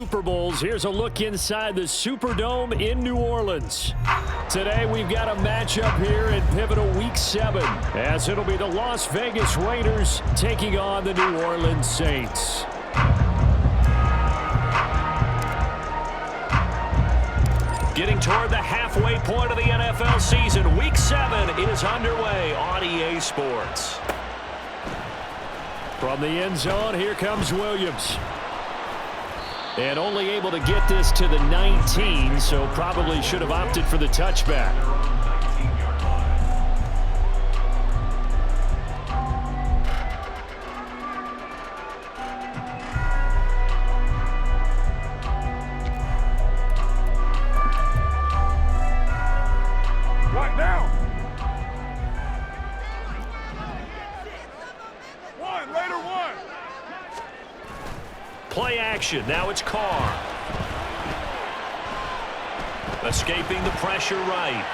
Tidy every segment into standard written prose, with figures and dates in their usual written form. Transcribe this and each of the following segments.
Super Bowls. Here's a look inside the Superdome in New Orleans. Today we've got a matchup here in pivotal Week 7, as it'll be the Las Vegas Raiders taking on the New Orleans Saints. Getting toward the halfway point of the NFL season, Week 7 is underway on EA Sports. From the end zone, here comes Williams. And only able to get this to the 19, so probably should have opted for the touchback. Right now. Later one. Play action. Now it's Carr. Escaping the pressure right.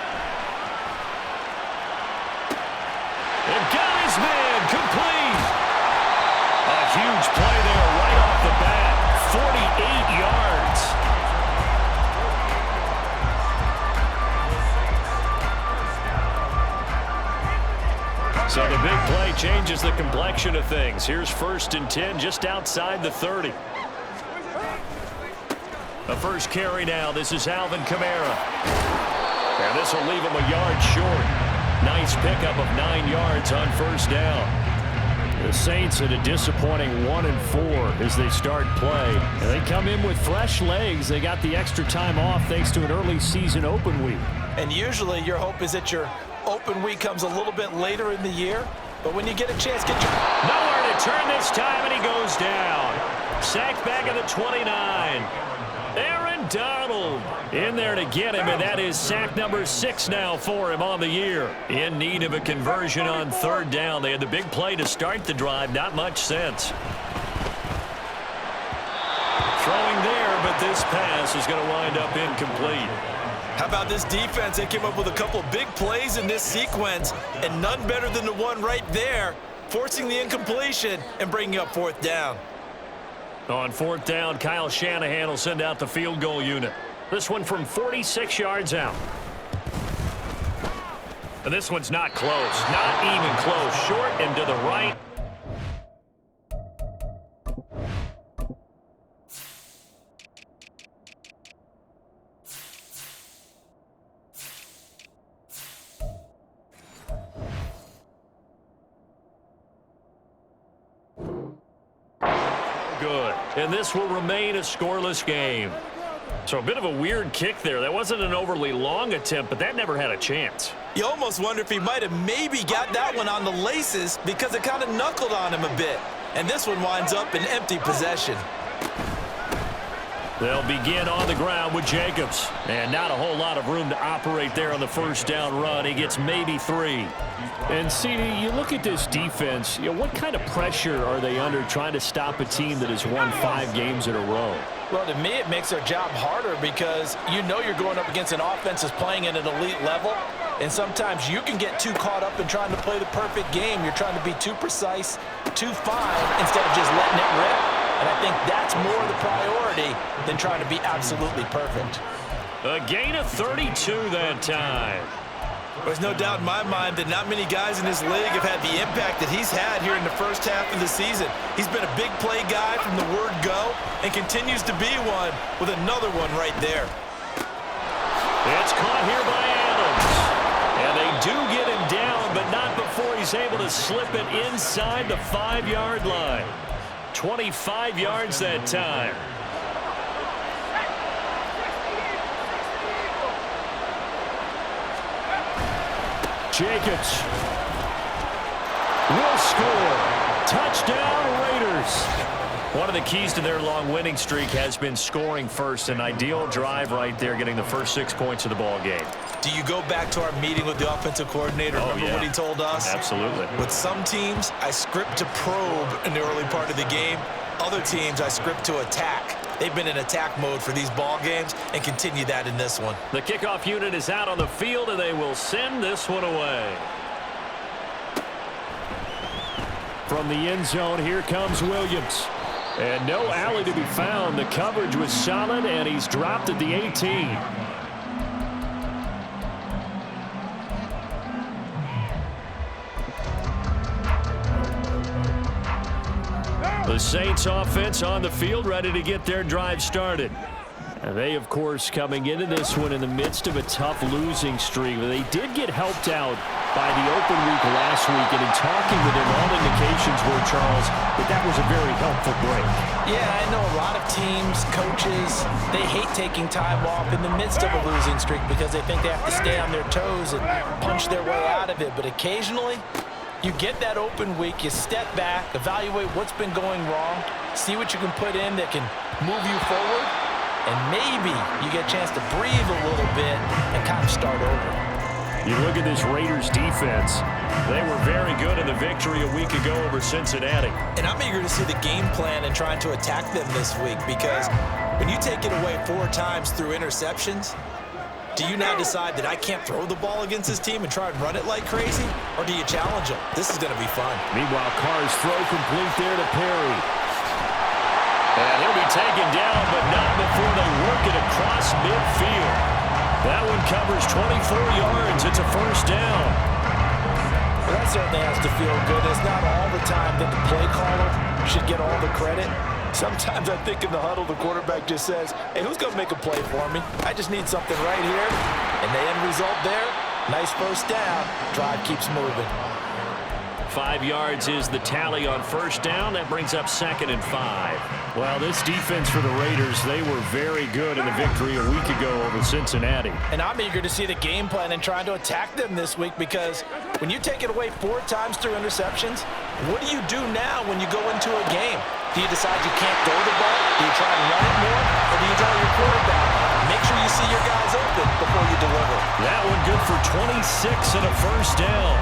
And got his man complete. A huge play there right off the bat. 48 yards. So the big play changes the complexion of things. Here's 1st and 10 just outside the 30. The first carry now. This is Alvin Kamara. And this will leave him a yard short. Nice pickup of 9 yards on 1st down. The Saints at a disappointing 1-4 as they start play. And they come in with fresh legs. They got the extra time off thanks to an early season open week. And usually your hope is that your open week comes a little bit later in the year. But when you get a chance, get your... Nowhere to turn this time, and he goes down. Sacked back at the 29. Aaron Donald in there to get him, and that is sack number 6 now for him on the year. In need of a conversion on 3rd down. They had the big play to start the drive. Not much sense. Throwing there, but this pass is going to wind up incomplete. How about this defense? They came up with a couple of big plays in this sequence, and none better than the one right there, forcing the incompletion and bringing up 4th down. On 4th down, Kyle Shanahan will send out the field goal unit. This one from 46 yards out. And this one's not close. Not even close. Short and to the right. Good. And this will remain a scoreless game. So a bit of a weird kick there. That wasn't an overly long attempt, but that never had a chance. You almost wonder if he might have maybe got that one on the laces because it kind of knuckled on him a bit. And this one winds up in empty possession. They'll begin on the ground with Jacobs. And not a whole lot of room to operate there on the 1st down run. He gets maybe 3. And, CD, you look at this defense, what kind of pressure are they under trying to stop a team that has won 5 games in a row? Well, to me, it makes their job harder because you know you're going up against an offense that's playing at an elite level, and sometimes you can get too caught up in trying to play the perfect game. You're trying to be too precise, too fine, instead of just letting it rip. And I think that's more the priority than trying to be absolutely perfect. A gain of 32 that time. There's no doubt in my mind that not many guys in this league have had the impact that he's had here in the first half of the season. He's been a big play guy from the word go and continues to be one with another one right there. It's caught here by Adams. And they do get him down, but not before he's able to slip it inside the 5-yard line. 25 yards that time. Jacobs will score. Touchdown, Raiders. One of the keys to their long winning streak has been scoring first. An ideal drive right there, getting the first 6 points of the ball game. Do you go back to our meeting with the offensive coordinator? Remember what he told us? Absolutely. With some teams, I script to probe in the early part of the game. Other teams, I script to attack. They've been in attack mode for these ball games and continue that in this one. The kickoff unit is out on the field, and they will send this one away. From the end zone, here comes Williams. And no alley to be found. The coverage was solid, and he's dropped at the 18. The Saints offense on the field, ready to get their drive started. And they, of course, coming into this one in the midst of a tough losing streak. They did get helped out by the open week last week, and in talking with him, all indications were, Charles, that was a very helpful break. Yeah, I know a lot of teams, coaches, they hate taking time off in the midst of a losing streak because they think they have to stay on their toes and punch their way out of it. But occasionally, you get that open week, you step back, evaluate what's been going wrong, see what you can put in that can move you forward, and maybe you get a chance to breathe a little bit and kind of start over. You look at this Raiders defense. They were very good in the victory a week ago over Cincinnati. And I'm eager to see the game plan and trying to attack them this week, because when you take it away 4 times through interceptions, do you now decide that I can't throw the ball against this team and try and run it like crazy? Or do you challenge them? This is going to be fun. Meanwhile, Carr's throw complete there to Perry. And he'll be taken down, but not before they work it across midfield. That one covers 24 yards. It's a first down. Well, that certainly has to feel good. It's not all the time that the play caller should get all the credit. Sometimes I think in the huddle, the quarterback just says, hey, who's going to make a play for me? I just need something right here. And the end result there, nice first down. Drive keeps moving. 5 yards is the tally on first down. That brings up 2nd and 5. Well, this defense for the Raiders, they were very good in the victory a week ago over Cincinnati. And I'm eager to see the game plan and trying to attack them this week, because when you take it away 4 times through interceptions, what do you do now when you go into a game? Do you decide you can't throw the ball? Do you try and run it more? Or do you tell your quarterback, make sure you see your guys open before you deliver? That one good for 26 and a first down.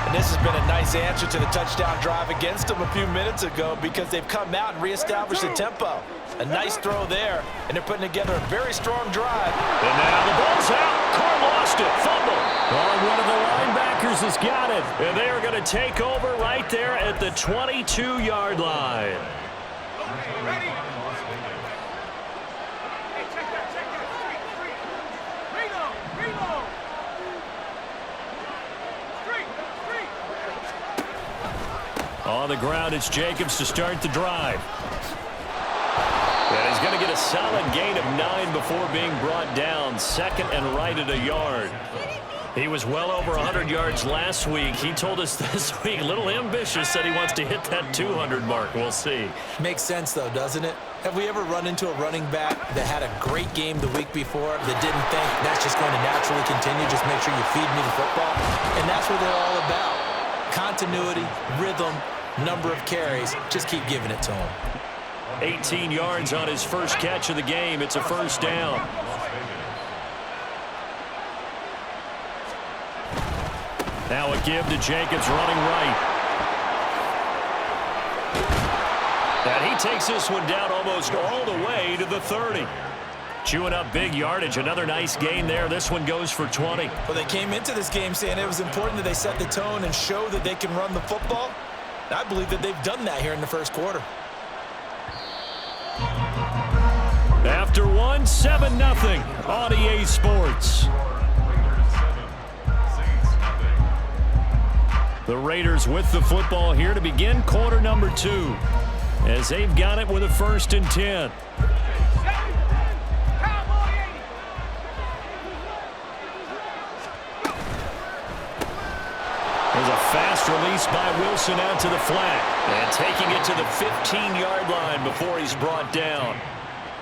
And this has been a nice answer to the touchdown drive against them a few minutes ago, because they've come out and reestablished the tempo. A nice throw there, and they're putting together a very strong drive. And now the ball's out. Carr lost it. Fumble. Oh, one of the linebackers has got it. And they are going to take over right there at the 22-yard line. Okay, ready? Hey, check that. Reload. On the ground, it's Jacobs to start the drive. And he's going to get a solid gain of 9 before being brought down. 2nd and right at a yard. He was well over 100 yards last week. He told us this week, a little ambitious, said he wants to hit that 200 mark. We'll see. Makes sense, though, doesn't it? Have we ever run into a running back that had a great game the week before that didn't think that's just going to naturally continue, just make sure you feed me the football? And that's what they're all about. Continuity, rhythm, number of carries. Just keep giving it to him. 18 yards on his first catch of the game. It's a first down. Now a give to Jacobs running right. And he takes this one down almost all the way to the 30. Chewing up big yardage. Another nice gain there. This one goes for 20. Well, they came into this game saying it was important that they set the tone and show that they can run the football. I believe that they've done that here in the first quarter. After one, 7-0 on EA Sports. The Raiders with the football here to begin quarter number 2, as they've got it with a 1st and 10. There's a fast release by Wilson out to the flat, and taking it to the 15-yard line before he's brought down.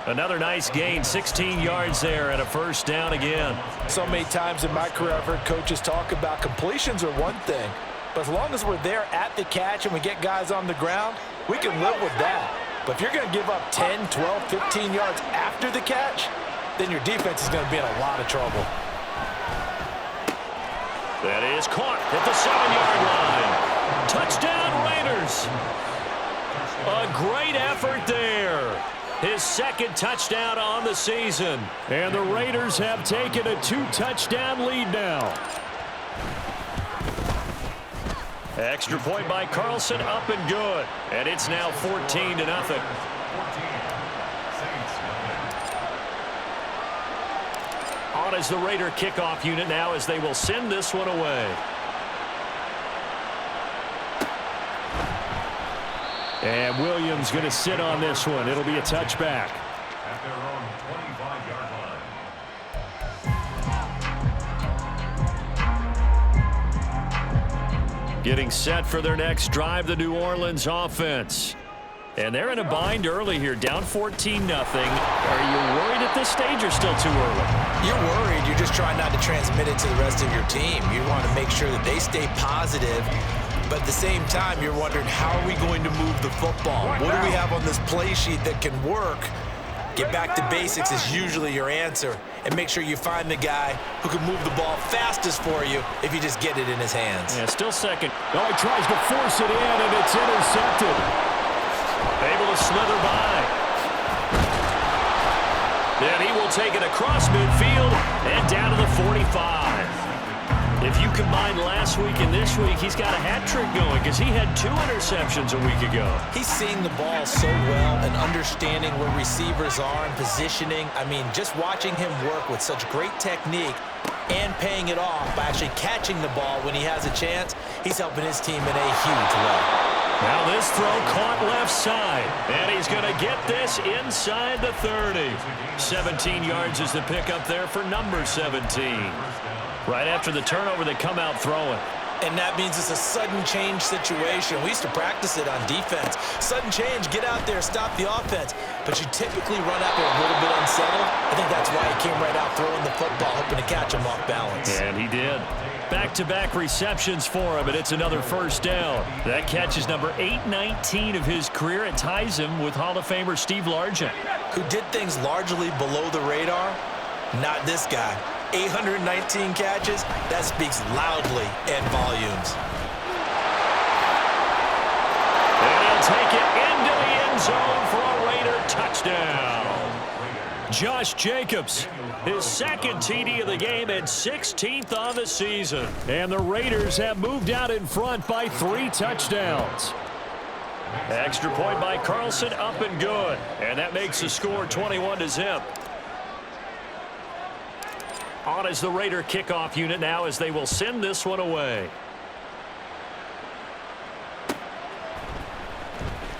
Another nice gain, 16 yards there, and a first down again. So many times in my career I've heard coaches talk about completions are one thing, but as long as we're there at the catch and we get guys on the ground, we can live with that. But if you're going to give up 10, 12, 15 yards after the catch, then your defense is going to be in a lot of trouble. That is caught at the 7-yard line. Touchdown, Raiders. A great effort there. His 2nd touchdown on the season. And the Raiders have taken a 2-touchdown lead now. Extra point by Carlson, up and good. And it's now 14-0. On is the Raider kickoff unit now as they will send this one away. And Williams going to sit on this one. It'll be a touchback. At their own 25-yard line. Getting set for their next drive, the New Orleans offense. And they're in a bind early here, down 14-0. Are you worried at this stage or still too early? You're worried. You're just trying not to transmit it to the rest of your team. You want to make sure that they stay positive. But at the same time, you're wondering, how are we going to move the football? What do we have on this play sheet that can work? Get back to basics is usually your answer. And make sure you find the guy who can move the ball fastest for you if you just get it in his hands. Yeah, still second. Oh, he tries to force it in, and it's intercepted. Able to slither by. Then he will take it across midfield and down to the 45. If you combine last week and this week, he's got a hat trick going because he had 2 interceptions a week ago. He's seeing the ball so well and understanding where receivers are and positioning. I mean, just watching him work with such great technique and paying it off by actually catching the ball when he has a chance, he's helping his team in a huge way. Now this throw caught left side, and he's going to get this inside the 30. 17 yards is the pickup there for number 17. Right after the turnover, they come out throwing. And that means it's a sudden change situation. We used to practice it on defense. Sudden change, get out there, stop the offense. But you typically run out there a little bit unsettled. I think that's why he came right out throwing the football, hoping to catch him off balance. And he did. Back-to-back receptions for him, and it's another first down. That catch is number 819 of his career. It ties him with Hall of Famer Steve Largent. Who did things largely below the radar? Not this guy. 819 catches, that speaks loudly in volumes. And he'll take it into the end zone for a Raider touchdown. Josh Jacobs, his second TD of the game and 16th on the season. And the Raiders have moved out in front by 3 touchdowns. Extra point by Carlson, up and good. And that makes the score 21-0. On is the Raider kickoff unit now as they will send this one away.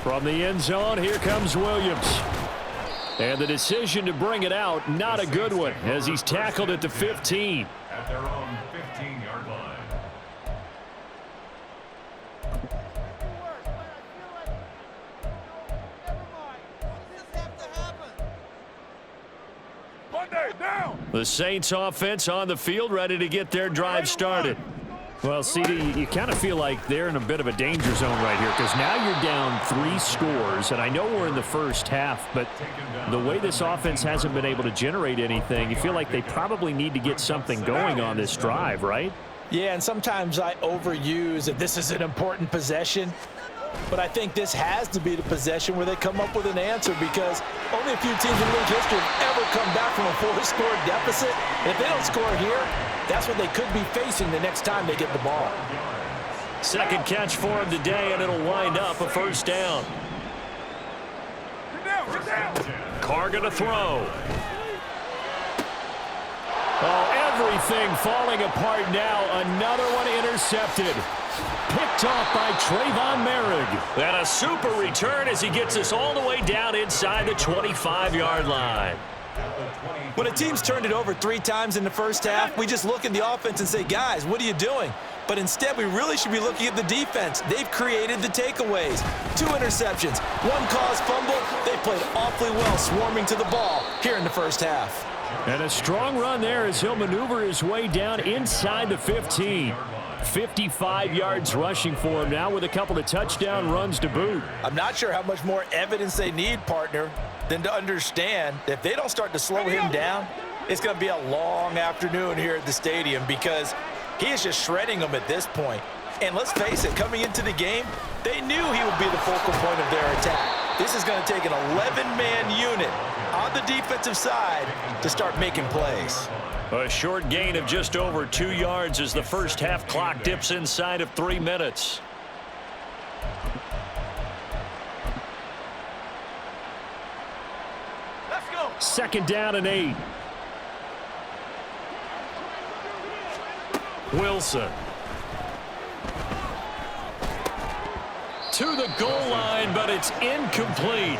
From the end zone, here comes Williams. And the decision to bring it out, not a good one, as he's tackled at the 15. At their own 15-yard line. The Saints offense on the field, ready to get their drive started. Well, CD, you kind of feel like they're in a bit of a danger zone right here because now you're down 3 scores, and I know we're in the first half, but the way this offense hasn't been able to generate anything, you feel like they probably need to get something going on this drive, right? Yeah, and sometimes I overuse that this is an important possession. But I think this has to be the possession where they come up with an answer because only a few teams in league history have ever come back from a 4-score deficit. And if they don't score here, that's what they could be facing the next time they get the ball. Second catch for him today, and it'll wind up a first down. Get down. Carr going to throw. Oh, everything falling apart now. Another one intercepted. Picked off by Trayvon Merrick. And a super return as he gets us all the way down inside the 25-yard line. When a team's turned it over 3 times in the first half, we just look at the offense and say, guys, what are you doing? But instead, we really should be looking at the defense. They've created the takeaways. 2 interceptions, 1 caused fumble. They played awfully well swarming to the ball here in the first half. And a strong run there as he'll maneuver his way down inside the 15. 55 yards rushing for him now with a couple of touchdown runs to boot. I'm not sure how much more evidence they need, partner, than to understand that if they don't start to slow him down, it's going to be a long afternoon here at the stadium because he is just shredding them at this point. And let's face it, coming into the game, they knew he would be the focal point of their attack. This is going to take an 11-man unit on the defensive side to start making plays. A short gain of just over 2 yards as the first half clock dips inside of 3 minutes. Let's go. Second down and 8. Wilson. To the goal line, but it's incomplete.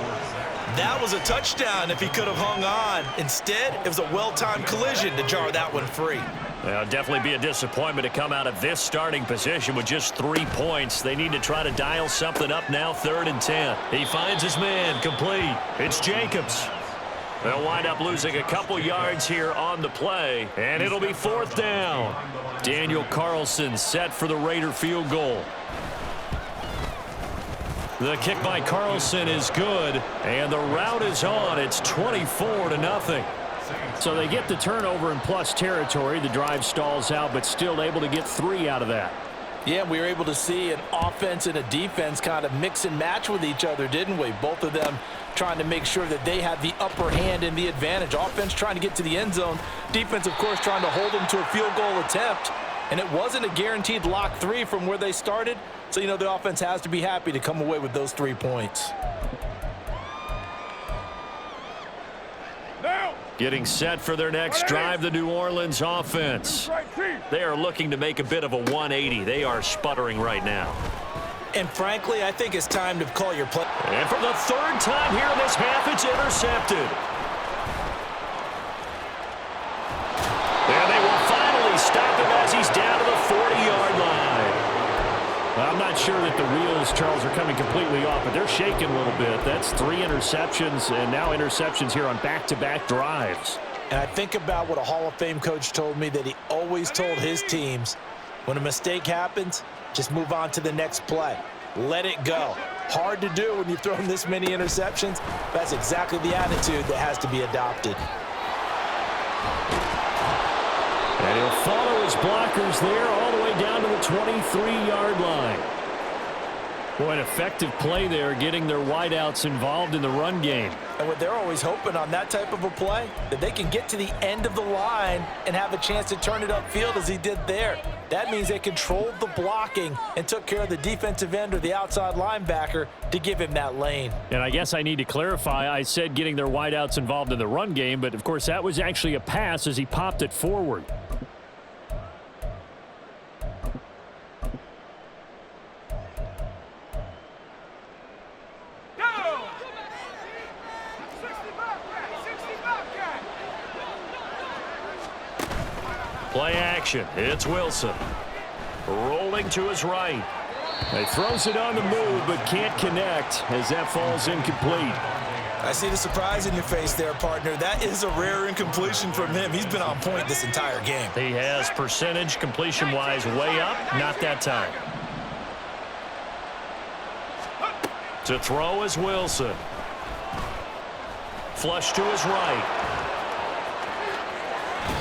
That was a touchdown if he could have hung on. Instead, it was a well-timed collision to jar that one free. Well, definitely be a disappointment to come out of this starting position with just 3 points. They need to try to dial something up now, 3rd and 10. He finds his man, complete. It's Jacobs. They'll wind up losing a couple yards here on the play, and it'll be 4th down. Daniel Carlson set for the Raider field goal. The kick by Carlson is good, and the route is on. It's 24-0. So they get the turnover in plus territory. The drive stalls out, but still able to get 3 out of that. Yeah, we were able to see an offense and a defense kind of mix and match with each other, didn't we? Both of them trying to make sure that they have the upper hand and the advantage. Offense trying to get to the end zone. Defense, of course, trying to hold them to a field goal attempt. And it wasn't a guaranteed lock 3 from where they started. So, you know, the offense has to be happy to come away with those 3 points. Now. Getting set for their next drive, the New Orleans offense. They are looking to make a bit of a 180. They are sputtering right now. And frankly, I think it's time to call your play. And for the 3rd time here in this half, it's intercepted. And they will finally stop him as he's down to the 40-yard line. I'm not sure that the wheels, Charles, are coming completely off, but they're shaking a little bit. That's 3 interceptions, and now interceptions here on back-to-back drives. And I think about what a Hall of Fame coach told me, that he always told his teams, when a mistake happens, just move on to the next play. Let it go. Hard to do when you've thrown this many interceptions. That's exactly the attitude that has to be adopted. And he'll follow his blockers there all the way down to the 23-yard line. Boy, an effective play there, getting their wideouts involved in the run game. And what they're always hoping on that type of a play, that they can get to the end of the line and have a chance to turn it upfield as he did there. That means they controlled the blocking and took care of the defensive end or the outside linebacker to give him that lane. And I guess I need to clarify, I said getting their wideouts involved in the run game, but of course that was actually a pass as he popped it forward. Play action. It's Wilson. Rolling to his right. He throws it on the move, but can't connect as that falls incomplete. I see the surprise in your face there, partner. That is a rare incompletion from him. He's been on point this entire game. He has percentage completion-wise way up. Not that time. To throw is Wilson. Flush to his right.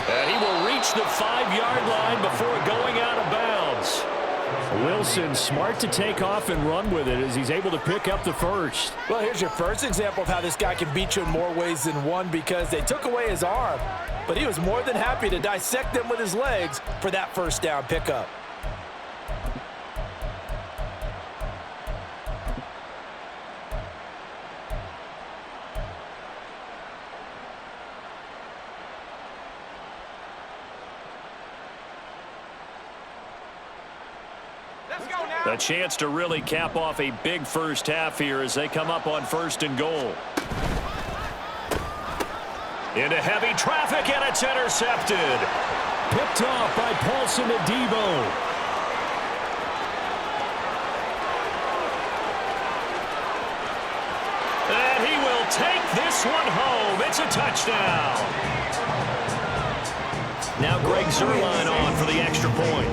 And he will reach the 5-yard line before going out of bounds. Wilson smart to take off and run with it as he's able to pick up the first. Well, here's your first example of how this guy can beat you in more ways than one, because they took away his arm, but he was more than happy to dissect them with his legs for that first down pickup. A chance to really cap off a big first half here as they come up on 1st and goal. Into heavy traffic, and it's intercepted. Picked off by Paulson Adebo. And he will take this one home. It's a touchdown. Now Greg Zuerlein on for the extra point.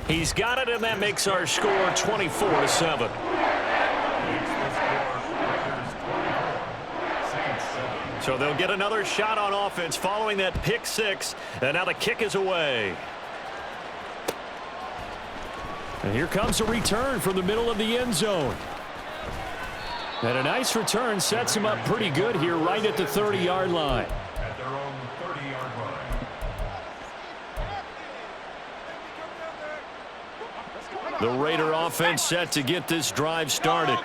He's got it, and that makes our score 24-7. So they'll get another shot on offense following that pick 6, and now the kick is away. And here comes a return from the middle of the end zone. And a nice return sets him up pretty good here right at the 30-yard line. At their own 30-yard line. The Raider offense set to get this drive started.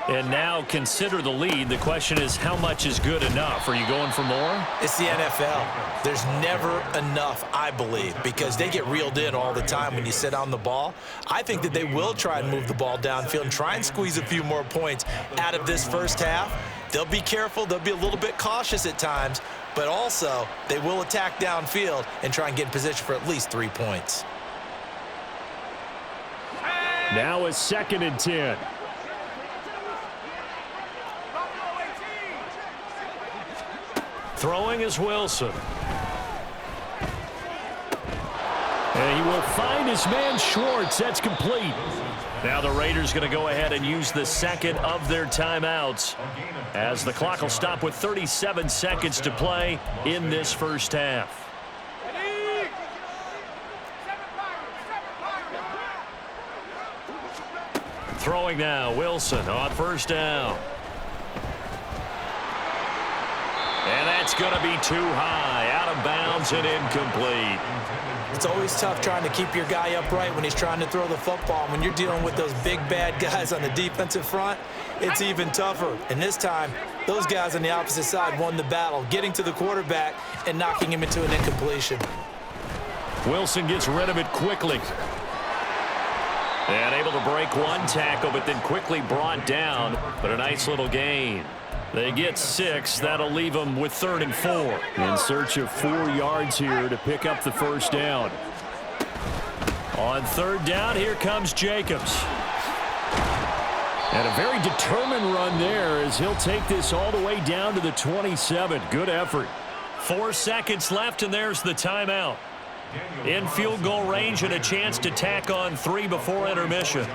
And now consider the lead. The question is, how much is good enough? Are you going for more? It's the NFL. There's never enough, I believe, because they get reeled in all the time when you sit on the ball. I think that they will try and move the ball downfield and try and squeeze a few more points out of this first half. They'll be careful. They'll be a little bit cautious at times, but also they will attack downfield and try and get in position for at least 3 points. Now it's 2nd and 10. Throwing is Wilson. And he will find his man Schwartz. That's complete. Now the Raiders going to go ahead and use the second of their timeouts, as the clock will stop with 37 seconds to play in this first half. Throwing now, Wilson on first down. And that's going to be too high, out of bounds and incomplete. It's always tough trying to keep your guy upright when he's trying to throw the football. When you're dealing with those big, bad guys on the defensive front, it's even tougher. And this time, those guys on the opposite side won the battle, getting to the quarterback and knocking him into an incompletion. Wilson gets rid of it quickly. And able to break one tackle, but then quickly brought down. But a nice little gain. They get 6. That'll leave them with 3rd and 4. In search of 4 yards here to pick up the first down. On 3rd down, here comes Jacobs. And a very determined run there as he'll take this all the way down to the 27. Good effort. 4 seconds left, and there's the timeout. In field goal range and a chance to tack on 3 before intermission.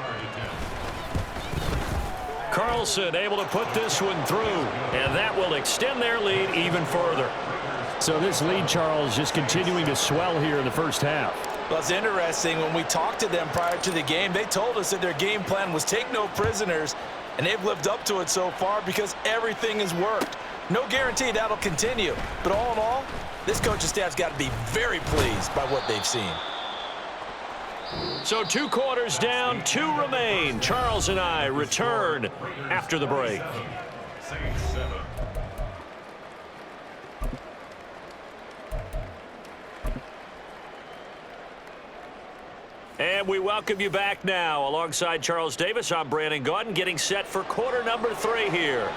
Carlson able to put this one through, and that will extend their lead even further. So this lead, Charles, just continuing to swell here in the first half. Well, it's interesting. When we talked to them prior to the game, they told us that their game plan was take no prisoners, and they've lived up to it so far because everything has worked. No guarantee that'll continue, but all in all, this coaching staff's got to be very pleased by what they've seen. So 2 quarters down, 2 remain. Charles and I return after the break. And we welcome you back now. Alongside Charles Davis, I'm Brandon Gaudin, getting set for quarter number 3 here.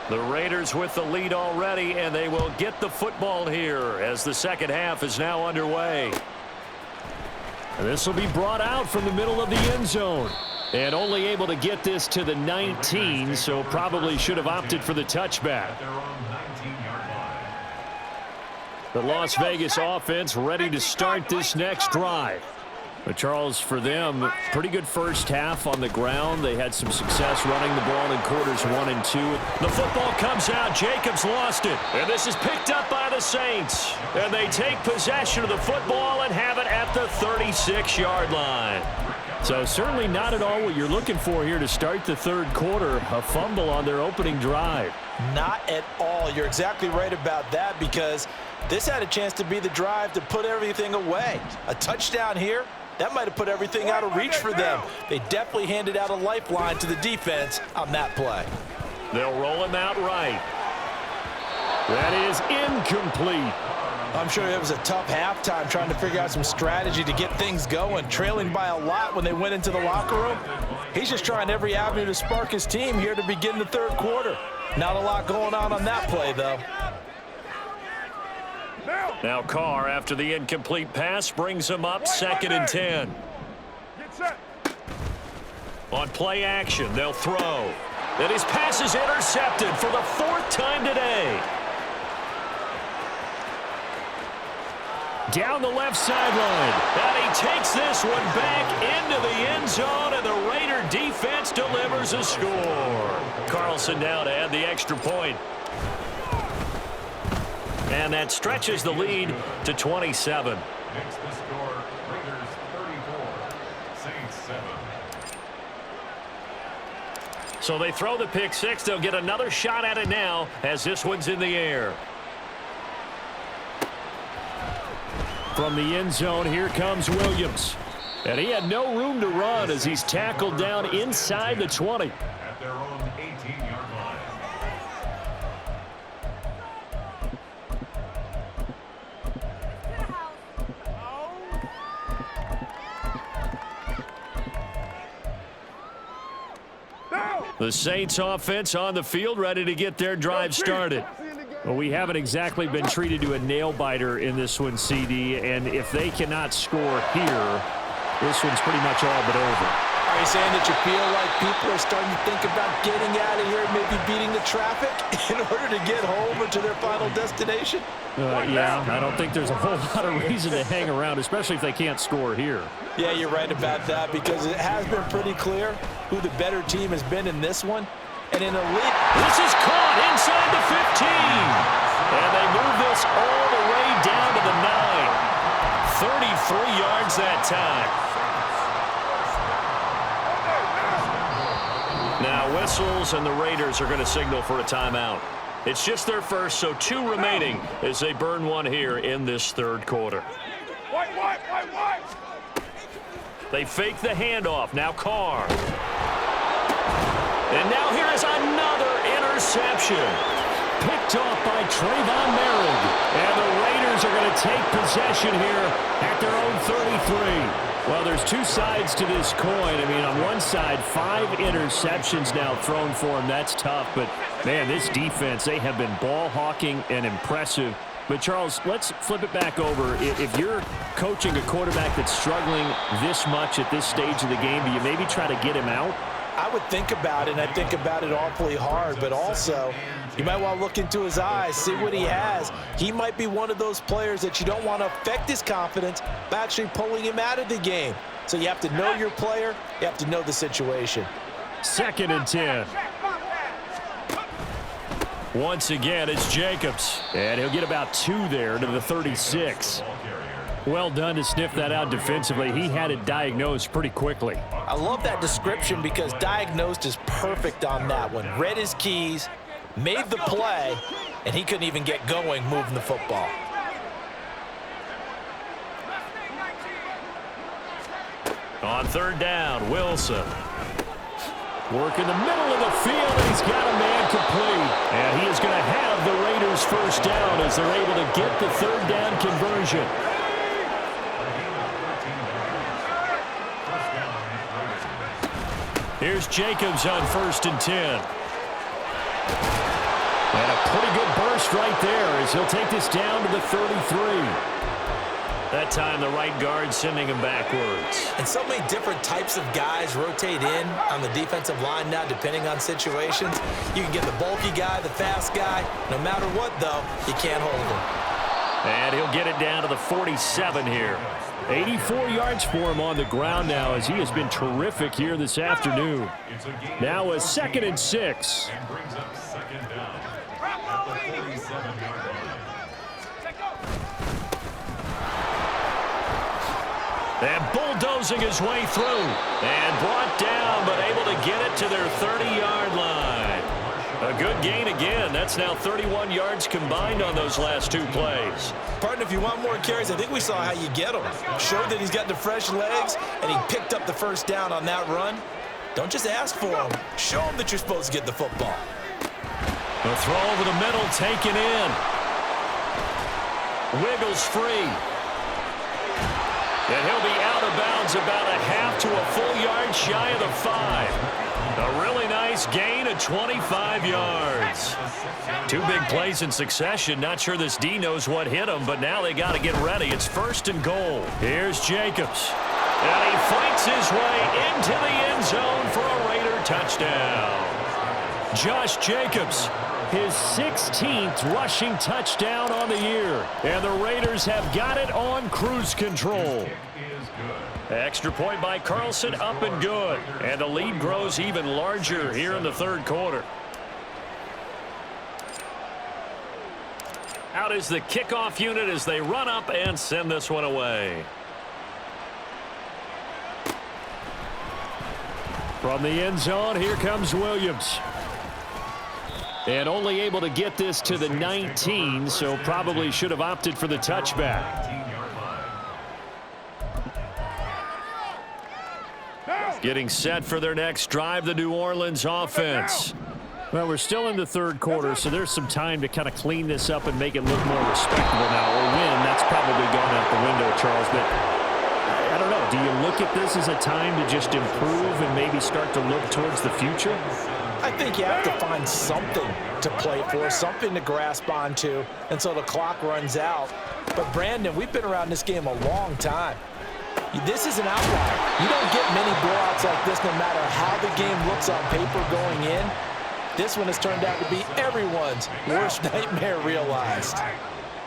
The Raiders with the lead already, and they will get the football here as the second half is now underway. This will be brought out from the middle of the end zone. And only able to get this to the 19, so probably should have opted for the touchback. The Las Vegas offense ready to start this next drive. But Charles, for them, pretty good first half on the ground. They had some success running the ball in quarters 1 and 2. The football comes out. Jacobs lost it. And this is picked up by the Saints. And they take possession of the football and have it at the 36-yard line. So certainly not at all what you're looking for here to start the third quarter. A fumble on their opening drive. Not at all. You're exactly right about that, because this had a chance to be the drive to put everything away. A touchdown here, that might have put everything out of reach for them. They definitely handed out a lifeline to the defense on that play. They'll roll him out right. That is incomplete. I'm sure it was a tough halftime trying to figure out some strategy to get things going, trailing by a lot when they went into the locker room. He's just trying every avenue to spark his team here to begin the third quarter. Not a lot going on that play, though. Now Carr, after the incomplete pass, brings him up 2nd and 10. On play action, they'll throw. And his pass is intercepted for the 4th time today. Down the left sideline. And he takes this one back into the end zone, and the Raider defense delivers a score. Carlson now to add the extra point. And that stretches the lead to 27. Makes the score Raiders 34, Saints 7. So they throw the pick six. They'll get another shot at it now as this one's in the air. From the end zone, here comes Williams. And he had no room to run as he's tackled down inside the 20. At their own 8 The Saints offense on the field, ready to get their drive started. Well, we haven't exactly been treated to a nail-biter in this one, CD, and if they cannot score here, this one's pretty much all but over. Are you saying that you feel like people are starting to think about getting out of here, maybe beating the traffic in order to get home or to their final destination? Yeah, I don't think there's a whole lot of reason to hang around, especially if they can't score here. Yeah, you're right about that because it has been pretty clear who the better team has been in this one. And in a lead, this is caught inside the 15. And they move this all the way down to the 9. 33 yards that time. Now whistles, and the Raiders are going to signal for a timeout. It's just their first, so 2 remaining as they burn one here in this third quarter. White. They fake the handoff. Now Carr. And now here is another interception. Picked off by Trayvon Merrick. And the Raiders are going to take possession here at their own 33. Well, there's 2 sides to this coin. I mean, on one side, 5 interceptions now thrown for him. That's tough. But, man, this defense, they have been ball hawking and impressive. But, Charles, let's flip it back over. If you're coaching a quarterback that's struggling this much at this stage of the game, do you maybe try to get him out? I would think about it, and I think about it awfully hard, but also you might want to look into his eyes, see what he has. He might be one of those players that you don't want to affect his confidence by actually pulling him out of the game. So you have to know your player, you have to know the situation. 2nd and 10. Once again, it's Jacobs. And he'll get about 2 there to the 36. Well done to sniff that out defensively. He had it diagnosed pretty quickly. I love that description because diagnosed is perfect on that one. Read his keys, made the play, and he couldn't even get going moving the football. On 3rd down, Wilson. Work in the middle of the field, and he's got a man complete. And he is going to have the Raiders first down as they're able to get the 3rd down conversion. Here's Jacobs on 1st and 10. And a pretty good burst right there as he'll take this down to the 33. That time the right guard sending him backwards. And so many different types of guys rotate in on the defensive line now depending on situations. You can get the bulky guy, the fast guy. No matter what, though, you can't hold him. And he'll get it down to the 47 here. 84 yards for him on the ground now as he has been terrific here this afternoon. Now a 2nd and 6. And brings up 2nd down at the 47-yard line. And bulldozing his way through. And brought down, but able to get it to their 30-yard line. A good gain again. That's now 31 yards combined on those last 2 plays. Partner, if you want more carries, I think we saw how you get him. Showed that he's got the fresh legs, and he picked up the first down on that run. Don't just ask for him. Show him that you're supposed to get the football. The throw over the middle taken in. Wiggles free. And he'll be out of bounds about a half to a full yard shy of the 5. A really nice gain of 25 yards. 2 big plays in succession. Not sure this D knows what hit him, but now they got to get ready. It's 1st and goal. Here's Jacobs. And he fights his way into the end zone for a Raider touchdown. Josh Jacobs, his 16th rushing touchdown on the year. And the Raiders have got it on cruise control. Extra point by Carlson, up and good. And the lead grows even larger here in the 3rd quarter. Out is the kickoff unit as they run up and send this one away. From the end zone, here comes Williams. And only able to get this to the 19, so probably should have opted for the touchback. Getting set for their next drive, the New Orleans offense. Well, we're still in the 3rd quarter, so there's some time to kind of clean this up and make it look more respectable now. Or win, that's probably gone out the window, Charles. But I don't know. Do you look at this as a time to just improve and maybe start to look towards the future? I think you have to find something to play for, something to grasp onto until the clock runs out. But, Brandon, we've been around this game a long time. This is an outlier. You don't get many blowouts like this no matter how the game looks on paper going in. This one has turned out to be everyone's worst nightmare realized.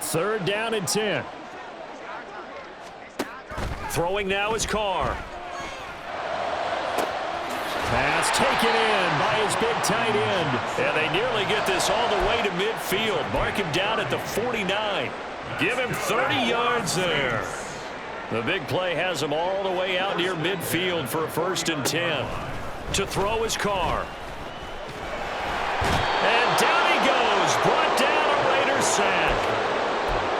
3rd down and 10. Throwing now is Carr. Pass taken in by his big tight end. And they nearly get this all the way to midfield. Mark him down at the 49. Give him 30 yards there. The big play has him all the way out near midfield for a 1st and 10. To throw is Carr. And down he goes. Brought down a Raiders sack.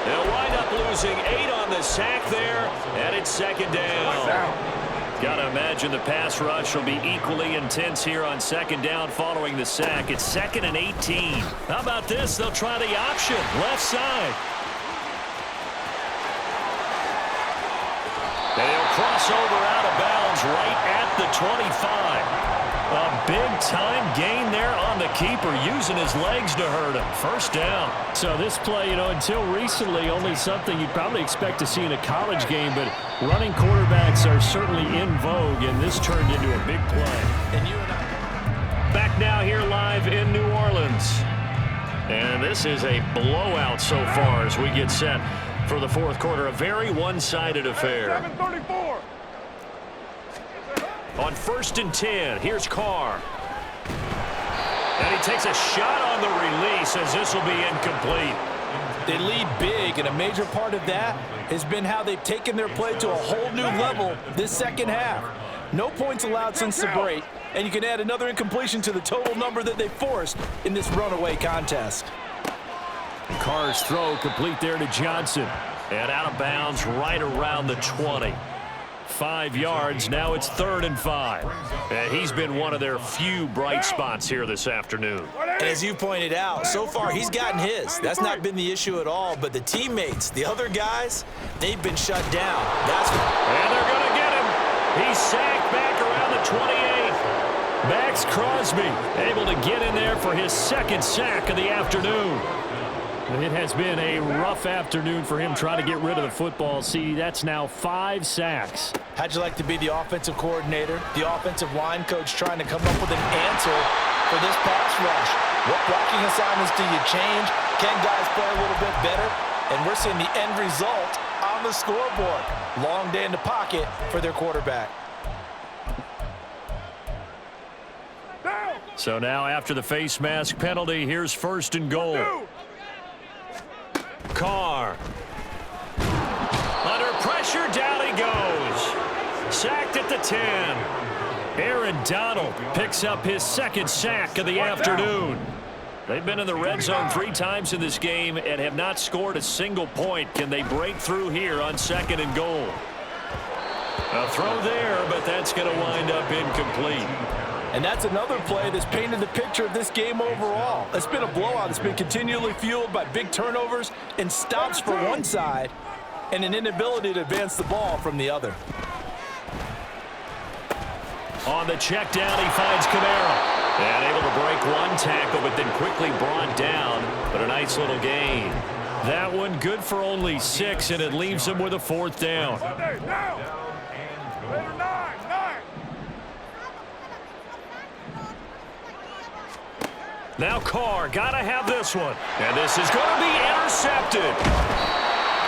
They'll wind up losing 8 on the sack there, and it's 2nd down. Got to imagine the pass rush will be equally intense here on 2nd down following the sack. It's 2nd and 18. How about this? They'll try the option, left side. They'll cross over out of bounds right at the 25. A big-time gain there on the keeper, using his legs to hurt him. 1st down. So this play, until recently, only something you'd probably expect to see in a college game, but running quarterbacks are certainly in vogue, and this turned into a big play. And you and I... Back now here live in New Orleans. And this is a blowout so far as we get set for the 4th quarter. A very one-sided affair. 7:34. On 1st and 10, here's Carr. And he takes a shot on the release as this will be incomplete. They lead big, and a major part of that has been how they've taken their play to a whole new level this 2nd half. No points allowed since the break, and you can add another incompletion to the total number that they forced in this runaway contest. Carr's throw complete there to Johnson. And out of bounds right around the 20. 5 yards. Now it's 3rd and 5. And he's been one of their few bright spots here this afternoon. And as you pointed out, so far he's gotten his. That's not been the issue at all. But the teammates, the other guys, they've been shut down. And they're going to get him. He's sacked back around the 28. Max Crosby able to get in there for his 2nd sack of the afternoon. It has been a rough afternoon for him trying to get rid of the football. See, that's now 5 sacks. How'd you like to be the offensive coordinator, the offensive line coach trying to come up with an answer for this pass rush? What blocking assignments do you change? Can guys play a little bit better? And we're seeing the end result on the scoreboard. Long day in the pocket for their quarterback. So now after the face mask penalty, here's 1st and goal. Carr. Under pressure, down he goes. Sacked at the 10. Aaron Donald picks up his 2nd sack of the afternoon. They've been in the red zone 3 times in this game and have not scored a single point. Can they break through here on 2nd and goal? A throw there, but that's going to wind up incomplete. And that's another play that's painted the picture of this game overall. It's been a blowout. It's been continually fueled by big turnovers and stops for one side and an inability to advance the ball from the other. On the check down, he finds Kamara. And able to break one tackle, but then quickly brought down. But a nice little gain. That one good for only 6, and it leaves him with a 4th down. Now Carr, got to have this one. And this is going to be intercepted.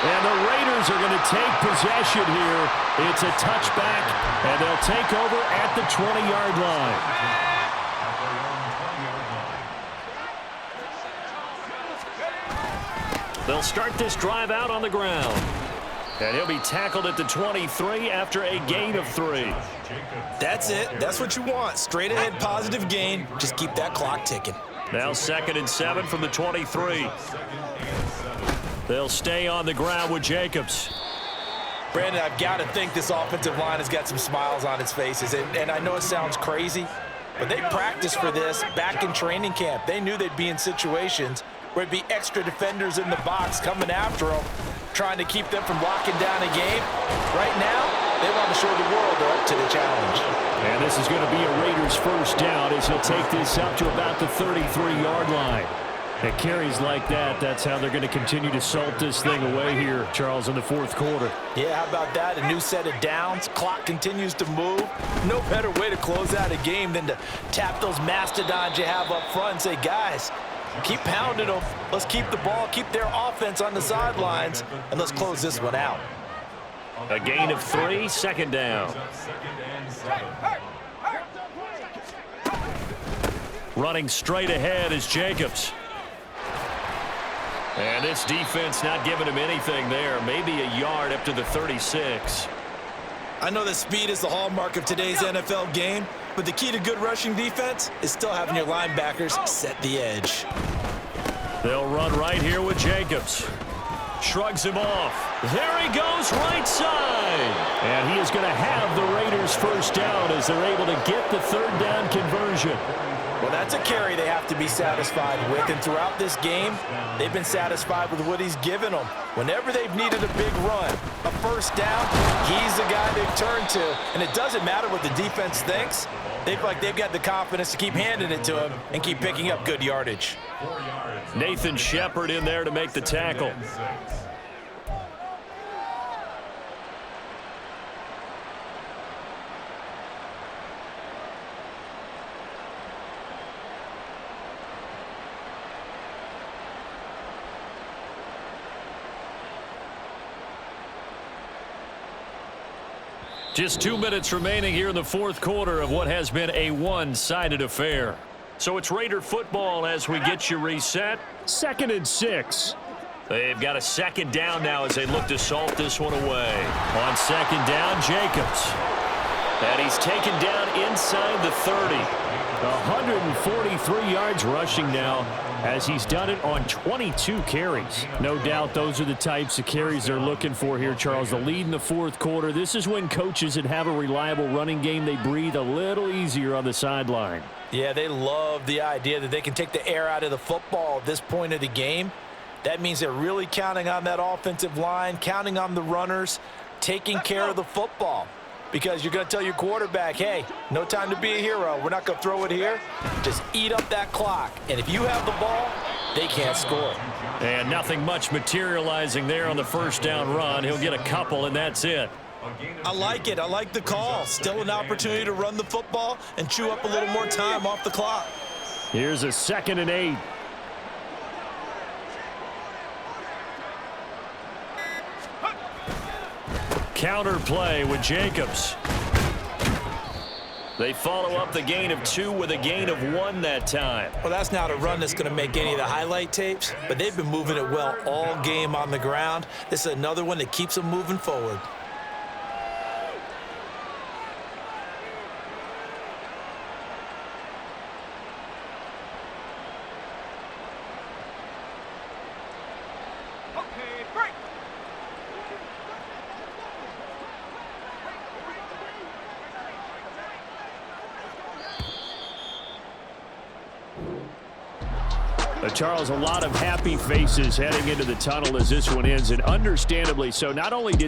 And the Raiders are going to take possession here. It's a touchback, and they'll take over at the 20-yard line. They'll start this drive out on the ground. And he'll be tackled at the 23 after a gain of 3. That's it. That's what you want. Straight ahead positive gain. Just keep that clock ticking. Now 2nd and 7 from the 23. They'll stay on the ground with Jacobs. Brandon, I've got to think this offensive line has got some smiles on its faces. And I know it sounds crazy, but they practiced for this back in training camp. They knew they'd be in situations where it'd be extra defenders in the box coming after them, trying to keep them from locking down a game. Right now, They want to show the world they're up to the challenge. And this is going to be a Raiders first down as he'll take this up to about the 33-yard line. At carries like that, that's how they're going to continue to salt this thing away here, Charles, in the fourth quarter. Yeah, how about that? A new set of downs. Clock continues to move. No better way to close out a game than to tap those mastodons you have up front and say, guys, keep pounding them. Let's keep the ball, keep their offense on the sidelines, and let's close this one out. A gain of 3, second down. Running straight ahead is Jacobs. And this defense not giving him anything there. Maybe a yard up to the 36. I know that speed is the hallmark of today's NFL game, but the key to good rushing defense is still having your linebackers set the edge. They'll run right here with Jacobs. Shrugs him off. There he goes, right side. And he is going to have the Raiders first down as they're able to get the third down conversion. Well, that's a carry they have to be satisfied with, and throughout this game, they've been satisfied with what he's given them. Whenever they've needed a big run, a first down, he's the guy they've turned to, and it doesn't matter what the defense thinks. They feel like they've got the confidence to keep handing it to him and keep picking up good yardage. Nathan Shepard in there to make the tackle. Just 2 minutes remaining here in the fourth quarter of what has been a one-sided affair. So it's Raider football as we get you reset. 2nd and 6. They've got a second down now as they look to salt this one away. On second down, Jacobs. And he's taken down inside the 30. 143 yards rushing now as he's done it on 22 carries. No doubt those are the types of carries they're looking for here, Charles. The lead in the fourth quarter. This is when coaches that have a reliable running game, they breathe a little easier on the sideline. Yeah, they love the idea that they can take the air out of the football at this point of the game. That means they're really counting on that offensive line, counting on the runners, taking care of the football. Because you're going to tell your quarterback, hey, no time to be a hero. We're not going to throw it here. Just eat up that clock. And if you have the ball, they can't score. And nothing much materializing there on the first down run. He'll get a couple, and that's it. I like it. I like the call. Still an opportunity to run the football and chew up a little more time off the clock. Here's a 2nd and 8. Counter play with Jacobs. They follow up the gain of 2 with a gain of 1 that time. Well, that's not a run that's going to make any of the highlight tapes, but they've been moving it well all game on the ground. This is another one that keeps them moving forward. Okay, break. Charles, a lot of happy faces heading into the tunnel as this one ends, and understandably so. Not only did